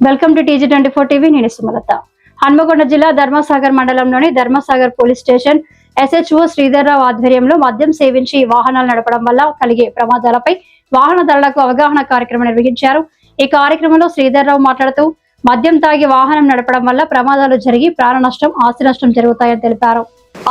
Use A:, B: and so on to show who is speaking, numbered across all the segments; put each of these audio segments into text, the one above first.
A: Welcome to TG24 TV. నేను సుమలత. హన్మకొండ జిల్లా ధర్మసాగర్ మండలంలోని Dharmasagar police station SHO Sridhar Rao ఆధ్వర్యంలో మద్యం సేవించి వాహనాలు నడపడం వల్ల కలిగే ప్రమాదాలపై వాహనదారులకు అవగాహన కార్యక్రమం నిర్వహించారు. ఈ కార్యక్రమంలో శ్రీధర్రావు మాట్లాడుతూ మద్యం తాగి వాహనం నడపడం వల్ల ప్రమాదాలు జరిగి ప్రాణ నష్టం, ఆస్తి నష్టం జరుగుతాయని తెలిపారు.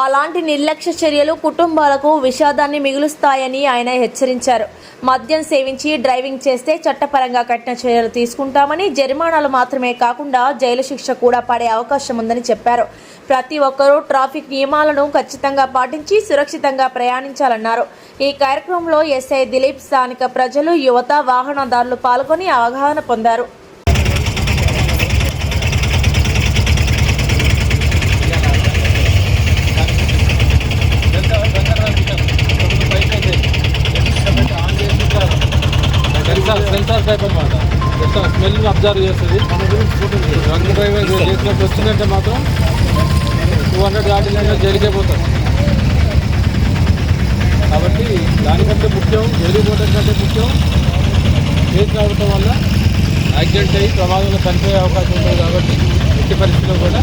B: అలాంటి నిర్లక్ష్య చర్యలు కుటుంబాలకు విషాదాన్ని మిగులుస్తాయని ఆయన హెచ్చరించారు. మద్యం సేవించి డ్రైవింగ్ చేస్తే చట్టపరంగా కఠిన చర్యలు తీసుకుంటామని, జరిమానాలు మాత్రమే కాకుండా జైలు శిక్ష కూడా పడే అవకాశం ఉందని చెప్పారు. ప్రతి ఒక్కరూ ట్రాఫిక్ నియమాలను ఖచ్చితంగా పాటించి సురక్షితంగా ప్రయాణించాలన్నారు. ఈ కార్యక్రమంలో SI దిలీప్, స్థానిక ప్రజలు, యువత, వాహనదారులు పాల్గొని అవగాహన పొందారు.
C: సెన్సార్ టైప్ అనమాట. స్మెల్ని అబ్జర్వ్ చేస్తుంది. డ్రంక్ డ్రైవర్ చేసినట్టు వచ్చిందంటే మాత్రం 200 దాటిన జైలుకే పోతాం. కాబట్టి దానికంటే ముఖ్యం, జైలు పోవడం కంటే ముఖ్యం కేసు రావడం వల్ల యాక్సిడెంట్ అయ్యి ప్రమాదంలో చనిపోయే అవకాశం ఉంటుంది. కాబట్టి ఎట్టి పరిస్థితుల్లో కూడా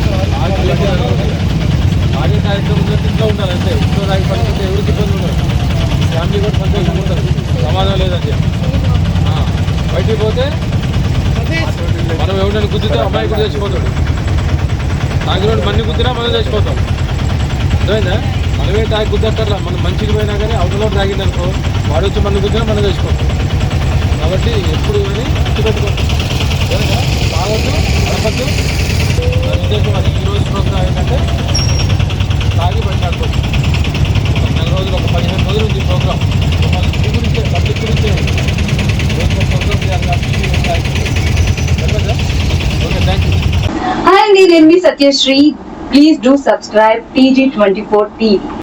C: ఆగే కార్యక్రమం ఇంట్లో ఉండాలి. అంటే ఇంట్లో రాగి పడుతుంటే ఎవరికి ఇబ్బంది ఉండదు. ఫ్యామిలీ కూడా సంతోషంగా ఉంటుంది. ప్రమాదం లేదని చెప్పి బయటికి పోతే మనం ఎవరైనా గుద్దితే అమ్మాయి కూడా చచ్చిపోతాడు. తాగినోడు మన్ని గుద్దినా మనం చచ్చిపోతాం. అర్థమైందా? మనమే తాగి గుద్దక్కర్లా. మనం మంచికి పోయినా కానీ అవతలో తాగిందనుకో వాడు వచ్చి మన్ని గుద్దినా మనం చచ్చిపోతాం. కాబట్టి ఎప్పుడు కానీ గుర్తుపెట్టుకోండి. తాగొద్దు, నడపద్దు. నా ఉద్దేశం అది. ఈ రోజు ప్రోగ్రాం ఏంటంటే తాగి బయటపడుకోవచ్చు. 14 రోజులు, ఒక 15 రోజులు ఉంది ప్రోగ్రాం. ఈ గురించే, పబ్లిక్ గురించే.
D: Hi, నేను మీ Satyasri. Please do subscribe TG24 TV.